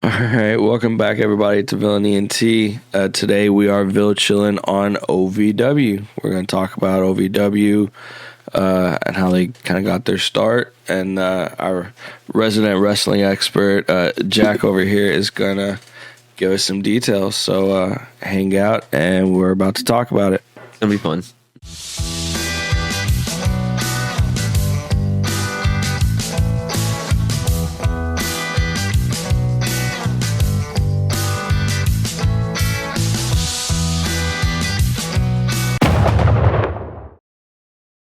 All right, welcome back, everybody, to Ville ENT. Today we are Ville Chillin on OVW. We're going to talk about OVW and how they kind of got their start. And our resident wrestling expert, Jack, over here, is going to give us some details. So hang out, and we're about to talk about it. It's going to be fun.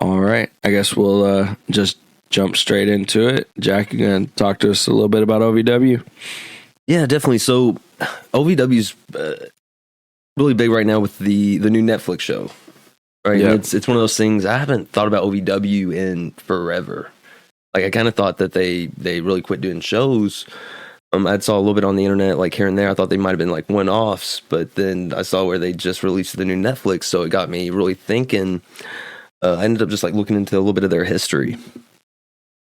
All right, I guess we'll just jump straight into it. Jack, you going to talk to us a little bit about OVW? Yeah, definitely. So OVW's really big right now with the new Netflix show, right? Yeah. And it's one of those things. I haven't thought about OVW in forever. Like, I kind of thought that they really quit doing shows. I saw a little bit on the internet, like here and there. I thought they might have been like one-offs, but then I saw where they just released the new Netflix, so it got me really thinking. I ended up just like looking into a little bit of their history.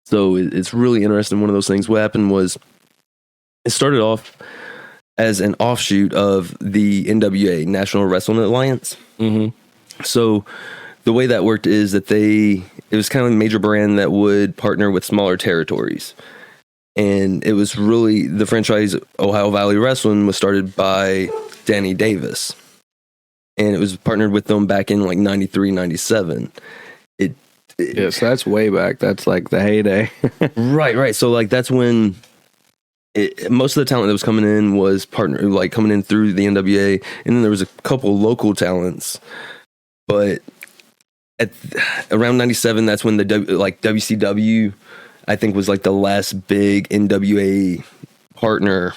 So it's really interesting. One of those things. What happened was it started off as an offshoot of the NWA, National Wrestling Alliance. Mm-hmm. So the way that worked is that it was kind of a major brand that would partner with smaller territories. And it was really, the franchise Ohio Valley Wrestling was started by Danny Davis. And it was partnered with them back in like 93, 97. Yeah, so that's way back. That's like the heyday. Right. So like that's when most of the talent that was coming in was coming in through the NWA, and then there was a couple local talents. But at around 97, that's when the WCW, I think, was like the last big NWA partner.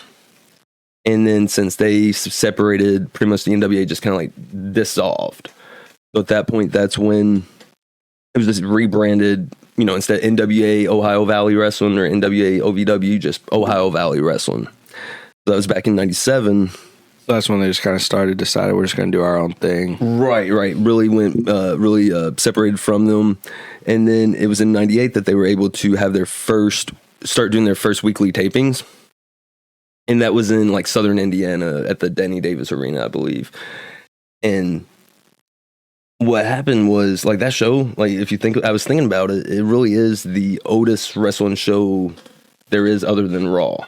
And then since they separated, pretty much the NWA just kind of like dissolved. So at that point, that's when it was just rebranded, instead of NWA Ohio Valley Wrestling or NWA OVW, just Ohio Valley Wrestling. So that was back in 97. That's when they just kind of decided we're just going to do our own thing. Right. Really went, separated from them. And then it was in 98 that they were able to have start doing their first weekly tapings. And that was in like Southern Indiana at the Danny Davis Arena, I believe. And what happened was, like, that show, like, if you think, I was thinking about it, it really is the oldest wrestling show there is other than Raw.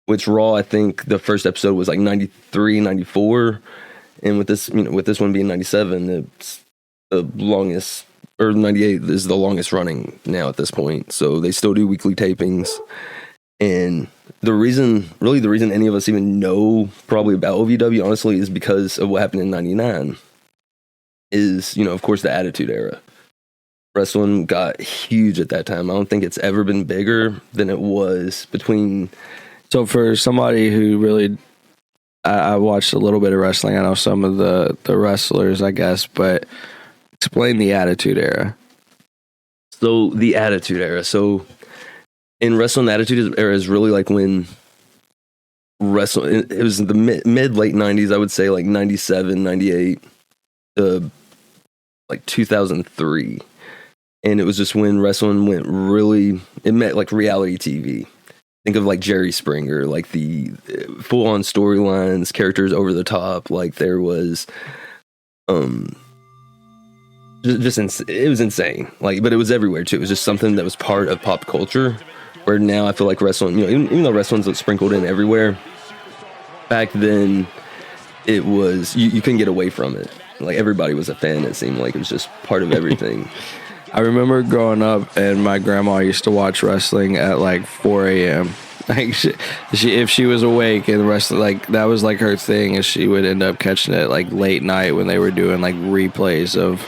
Which Raw, I think the first episode was like 93, 94. And with this one being 97, it's the longest, or 98 is the longest running now at this point. So they still do weekly tapings. And the reason any of us even know probably about OVW, honestly, is because of what happened in 99. Is, of course, the Attitude Era. Wrestling got huge at that time. I don't think it's ever been bigger than it was between. So for somebody who really, I watched a little bit of wrestling. I know some of the wrestlers, I guess, but explain the Attitude Era. So the Attitude Era. So in wrestling, the Attitude Era is really like when wrestling, it was the mid-late 90s, I would say, like 97, 98, like 2003. And it was just when wrestling went really, it met like reality TV. Think of like Jerry Springer, like the full-on storylines, characters over the top. Like there was, it was insane. Like, but it was everywhere too. It was just something that was part of pop culture. Where now I feel like wrestling, even though wrestling's sprinkled in everywhere, back then it was, you couldn't get away from it. Like everybody was a fan. It seemed like it was just part of everything. I remember growing up, and my grandma used to watch wrestling at like 4 a.m. Like she if she was awake, and the rest of, like, that was like her thing, is she would end up catching it like late night when they were doing like replays of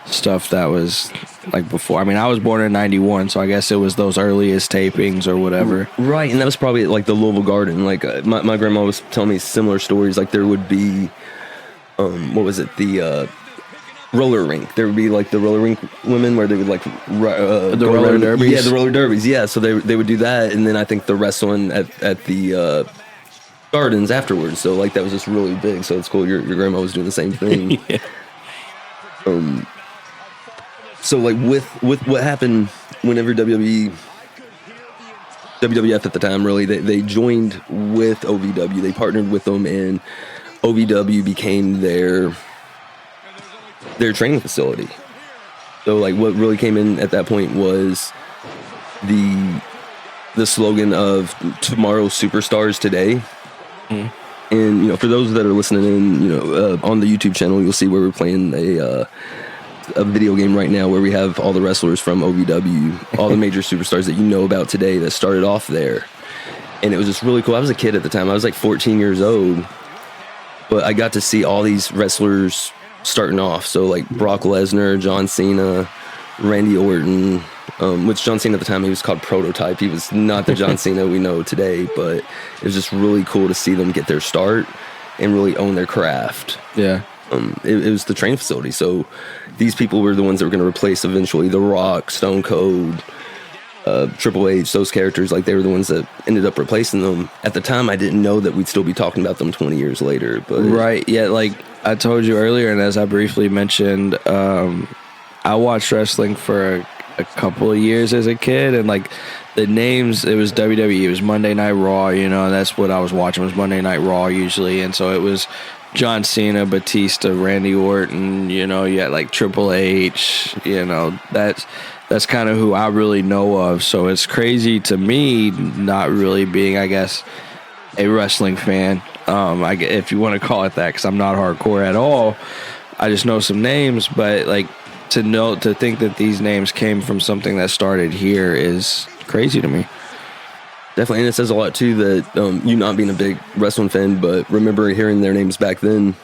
stuff that was like before. I mean, I was born in 91, so I guess it was those earliest tapings or whatever. Right, and that was probably like the Louisville Garden. Like my grandma was telling me similar stories. Like there would be, what was it? The roller rink. There would be like the roller rink women where they would like the roller derbies. Yeah, the roller derbies. Yeah, so they would do that, and then I think the wrestling at the gardens afterwards. So like that was just really big. So it's cool. Your grandma was doing the same thing. Yeah. So like with what happened whenever WWE WWF at the time, really, they joined with OVW. They partnered with them, and OVW became their training facility. So, like, what really came in at that point was the slogan of tomorrow's superstars today. Mm. And, for those that are listening in, on the YouTube channel, you'll see where we're playing a video game right now where we have all the wrestlers from OVW, all the major superstars that you know about today that started off there. And it was just really cool. I was a kid at the time. I was like 14 years old, but I got to see all these wrestlers starting off. So like Brock Lesnar, John Cena, Randy Orton, which John Cena at the time, he was called Prototype. He was not the John Cena we know today, but it was just really cool to see them get their start and really own their craft. Yeah. It was the training facility. So these people were the ones that were going to replace eventually The Rock, Stone Cold, Triple H, those characters. Like, they were the ones that ended up replacing them. At the time, I didn't know that we'd still be talking about them 20 years later. But right. Yeah, like I told you earlier, and as I briefly mentioned, I watched wrestling for a couple of years as a kid, and like the names, it was WWE, it was Monday Night Raw, that's what I was watching, was Monday Night Raw usually. And so it was John Cena, Batista, Randy Orton, you had like Triple H, that's kind of who I really know of. So it's crazy to me not really being, I guess, a wrestling fan, if you want to call it that, because I'm not hardcore at all. I just know some names, but like to think that these names came from something that started here is crazy to me. Definitely, and it says a lot too that you not being a big wrestling fan, but remember hearing their names back then,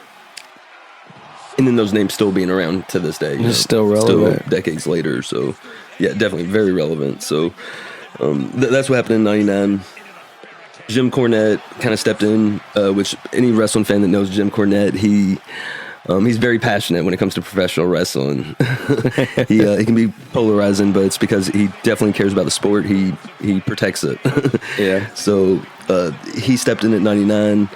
and then those names still being around to this day. It's still relevant, still decades later. So, yeah, definitely very relevant. So, that's what happened in '99. Jim Cornette kind of stepped in, which any wrestling fan that knows Jim Cornette, he's very passionate when it comes to professional wrestling. He can be polarizing, but it's because he definitely cares about the sport. He protects it. Yeah. So he stepped in at '99,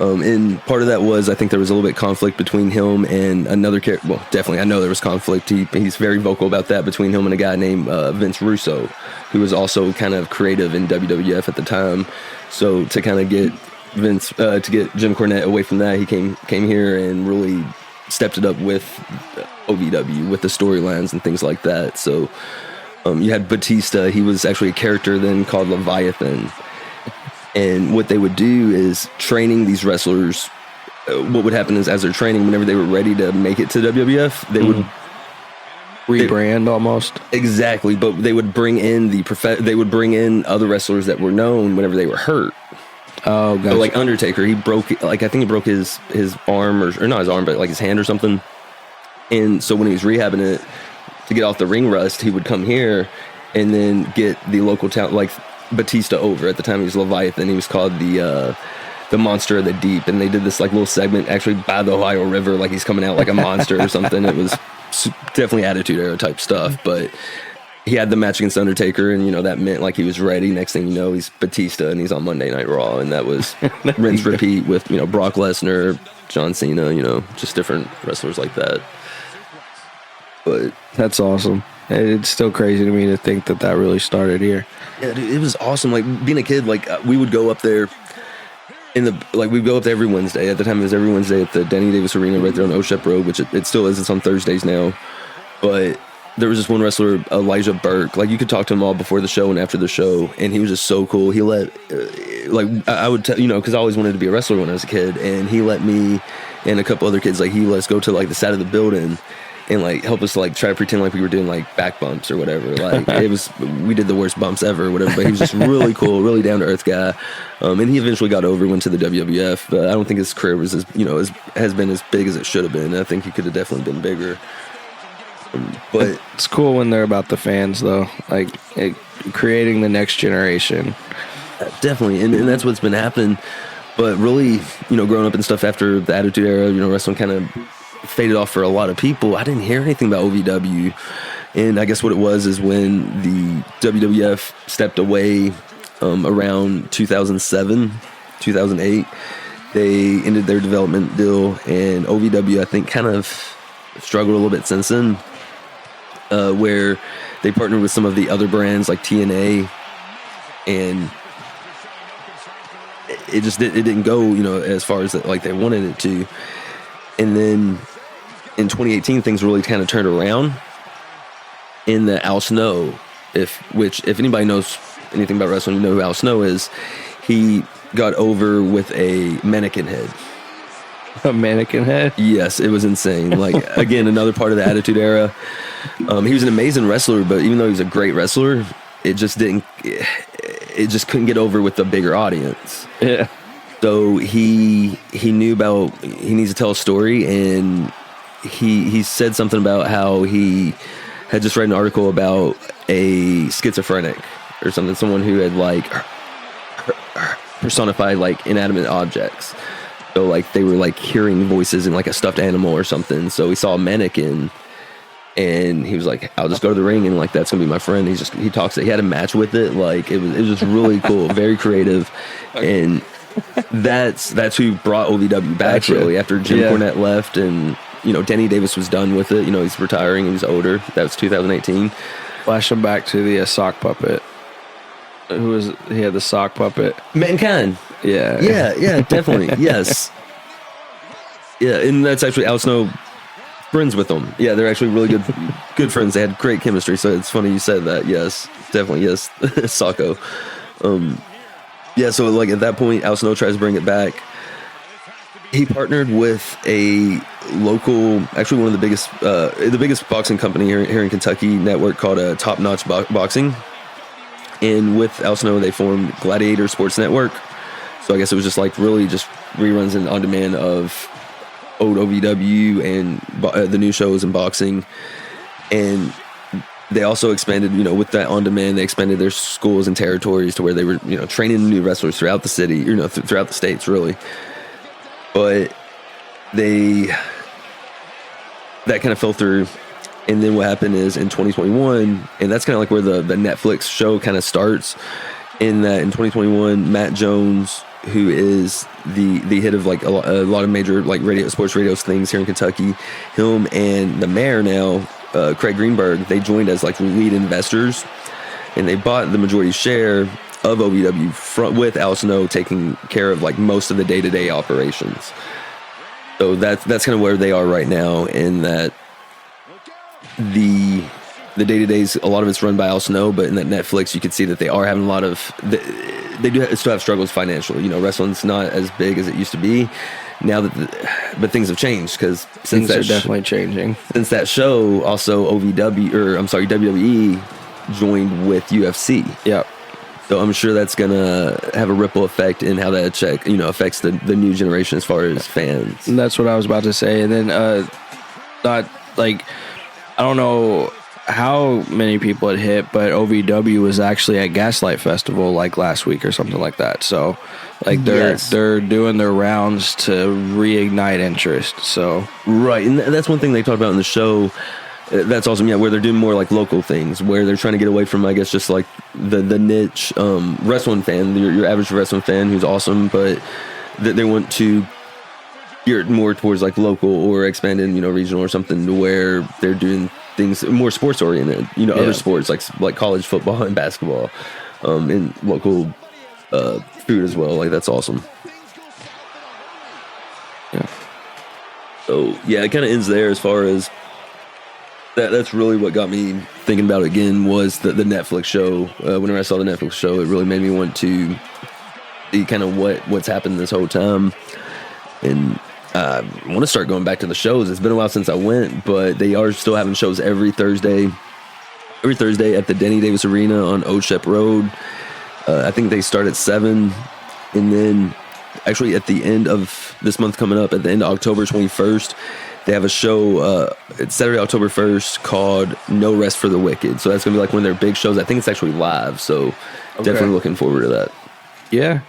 and part of that was, I think there was a little bit of conflict between him and another character. Well, definitely, I know there was conflict. He's very vocal about that, between him and a guy named Vince Russo, who was also kind of creative in WWF at the time. So to kind of get Vince to get Jim Cornette away from that, he came here and really stepped it up with OVW, with the storylines and things like that. So you had Batista. He was actually a character then called Leviathan, and what they would do is training these wrestlers. What would happen is, as they're training, whenever they were ready to make it to WWF, they would rebrand almost. Exactly, but they would bring in they would bring in other wrestlers that were known whenever they were hurt. Oh, gotcha. So like Undertaker, he broke, like, I think he broke his arm, or not his arm, but like his hand or something. And so when he was rehabbing it to get off the ring rust, he would come here and then get the local talent, like Batista, over. At the time he was Leviathan. He was called the Monster of the Deep, and they did this like little segment actually by the Ohio River, like he's coming out like a monster or something. It was definitely Attitude Era type stuff, but he had the match against Undertaker, and that meant like he was ready. Next thing you know, he's Batista, and he's on Monday Night Raw, and that was rinse repeat with Brock Lesnar, John Cena, just different wrestlers like that. But that's awesome. It's still crazy to me to think that really started here. Yeah, dude, it was awesome. Like, being a kid, like, we would go up there we'd go up there every Wednesday. At the time, it was every Wednesday at the Denny Davis Arena right there on Oshep Road, which it still is. It's on Thursdays now, but there was this one wrestler, Elijah Burke. Like, you could talk to him all before the show and after the show, and he was just so cool. He let, I would tell, because I always wanted to be a wrestler when I was a kid, and he let me and a couple other kids, like, he let us go to, like, the side of the building and, like, help us, like, try to pretend like we were doing, like, back bumps or whatever. Like, we did the worst bumps ever or whatever, but he was just really cool, really down-to-earth guy. And he eventually got over, went to the WWF. I don't think his career was has been as big as it should have been. I think he could have definitely been bigger. But it's cool when they're about the fans, though, like creating the next generation. Definitely, and that's what's been happening. But really, growing up and stuff after the Attitude Era, wrestling kind of faded off for a lot of people. I didn't hear anything about OVW, and I guess what it was is when the WWF stepped away around 2007, 2008, they ended their development deal, and OVW, I think, kind of struggled a little bit since then. Where they partnered with some of the other brands like TNA, and it didn't go, you know, as far as like they wanted it to. And then in 2018, things really kind of turned around. In the Al Snow, if anybody knows anything about wrestling, you know who Al Snow is. He got over with a mannequin head. A mannequin head? Yes, it was insane. Like, again, another part of the Attitude Era. He was an amazing wrestler, but even though he was a great wrestler, it just couldn't get over with the bigger audience. Yeah. So he knew about, he needs to tell a story, and he said something about how he had just read an article about a schizophrenic or something, someone who had like personified like inanimate objects. So like they were like hearing voices in like a stuffed animal or something. So he saw a mannequin, and he was like, I'll just go to the ring, and like that's gonna be my friend. He talks, he had a match with it. Like it was just really cool, very creative. And that's who brought OVW back. Gotcha. Really, after Jim Cornette left, and you know, Denny Davis was done with it. You know, he's retiring, he was older. That was 2018. Flash him back to the sock puppet. He had the sock puppet? Mankind. Yeah, definitely. Yes. Yeah, and that's actually Al Snow friends with them. Yeah, they're actually really good friends. They had great chemistry, so it's funny you said that. Yes, definitely, yes. Socko. Yeah, so like at that point, Al Snow tries to bring it back. He partnered with a local, actually one of the biggest boxing company here in Kentucky network called Top Notch Boxing. And with Al Snow, they formed Gladiator Sports Network. So I guess it was just like really just reruns and on demand of old OVW and the new shows in boxing. And they also expanded, you know, with that on demand, they expanded their schools and territories to where they were, you know, training new wrestlers throughout the city, you know, throughout the states, really. But that kind of fell through. And then what happened is in 2021, and that's kind of like where the Netflix show kind of starts, in that in 2021, Matt Jones, who is the head of like a lot of major like sports radio things here in Kentucky, him and the mayor now, Craig Greenberg, they joined as like lead investors, and they bought the majority share of OVW with Al Snow taking care of like most of the day-to-day operations. So that's kind of where they are right now, in that the day-to-days, a lot of it's run by Al Snow, but in that Netflix, you can see that they are having a lot of, they do still have struggles financially. You know, wrestling's not as big as it used to be now, but things have changed, because things are definitely changing. Since that show, also WWE joined with UFC. Yep. So I'm sure that's gonna have a ripple effect in how that affects the new generation as far as fans. And that's what I was about to say. And then not like, I don't know how many people it hit, but OVW was actually at Gaslight Festival like last week or something like that. So like they're doing their rounds to reignite interest. So right, and that's one thing they talked about in the show. That's awesome. Yeah, where they're doing more like local things, where they're trying to get away from, I guess, just like the niche wrestling fan, your average wrestling fan who's awesome, but they want to gear it more towards like local or expanded, you know, regional or something, to where they're doing things more sports oriented, you know, other sports like college football and basketball, and local food as well. Like that's awesome. Yeah. So yeah, it kind of ends there as far as. That's really what got me thinking about it again, was the Netflix show. Whenever I saw the Netflix show, it really made me want to see kind of what's happened this whole time. And I want to start going back to the shows. It's been a while since I went, but they are still having shows every Thursday at the Denny Davis Arena on Old Shep Road. I think they start at 7, and then actually at the end of this month coming up, at the end of October 21st, they have a show, it's Saturday, October 1st, called No Rest for the Wicked. So that's going to be like one of their big shows. I think it's actually live, so definitely looking forward to that. Yeah.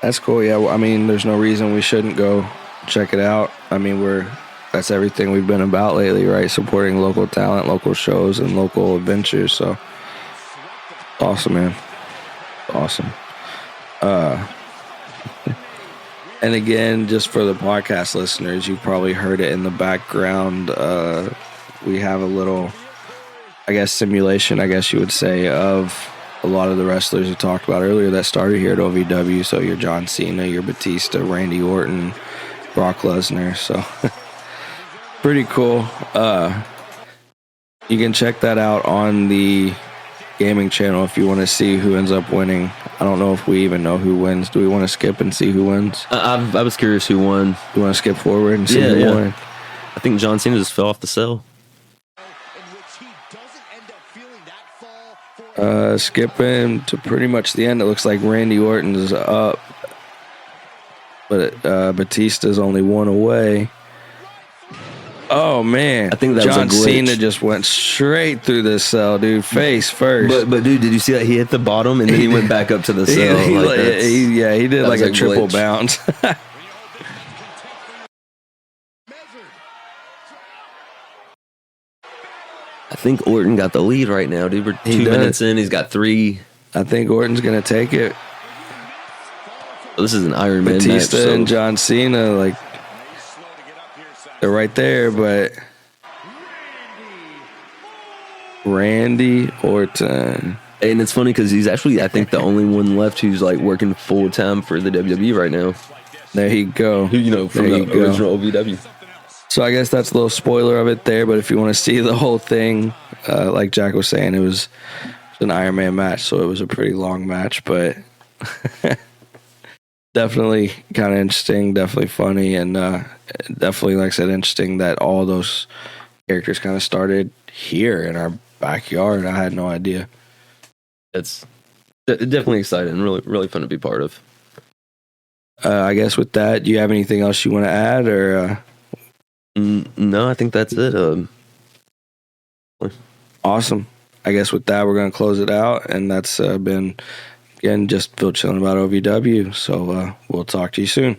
That's cool. Yeah, well, I mean, there's no reason we shouldn't go check it out. I mean, that's everything we've been about lately, right? Supporting local talent, local shows, and local adventures. So, awesome, man. Awesome. And again, just for the podcast listeners, you've probably heard it in the background. We have a little, I guess, simulation, I guess you would say, of a lot of the wrestlers we talked about earlier that started here at OVW. So your John Cena, your Batista, Randy Orton, Brock Lesnar. So pretty cool. You can check that out on the gaming channel if you want to see who ends up winning. I don't know if we even know who wins. Do we want to skip and see who wins? I was curious who won. You want to skip forward and see who won? I think John Cena just fell off the cell. Skipping to pretty much the end. It looks like Randy Orton is up, but Batista's only one away. Oh man! I think that John was a glitch. Cena just went straight through the cell, dude. Face first. But dude, did you see that he hit the bottom and then he went back up to the cell? He did like a triple glitch. bounce. I think Orton got the lead right now, dude. We're 2 minutes in. He's got 3. I think Orton's gonna take it. Well, this is an Iron Man match. Batista and John Cena, like they're right there, but Randy Orton. And it's funny because he's actually, I think, the only one left who's like working full time for the WWE right now. There you go. From the original OVW. So I guess that's a little spoiler of it there, but if you want to see the whole thing, like Jack was saying, it was an Iron Man match, so it was a pretty long match, but definitely kind of interesting, definitely funny, and definitely, like I said, interesting that all those characters kind of started here in our backyard. I had no idea. It's definitely exciting, really, really fun to be part of. I guess with that, do you have anything else you want to add, or... No, I think that's it. Awesome. I guess with that, we're going to close it out. And that's been, again, just Ville Chillin about OVW. So we'll talk to you soon.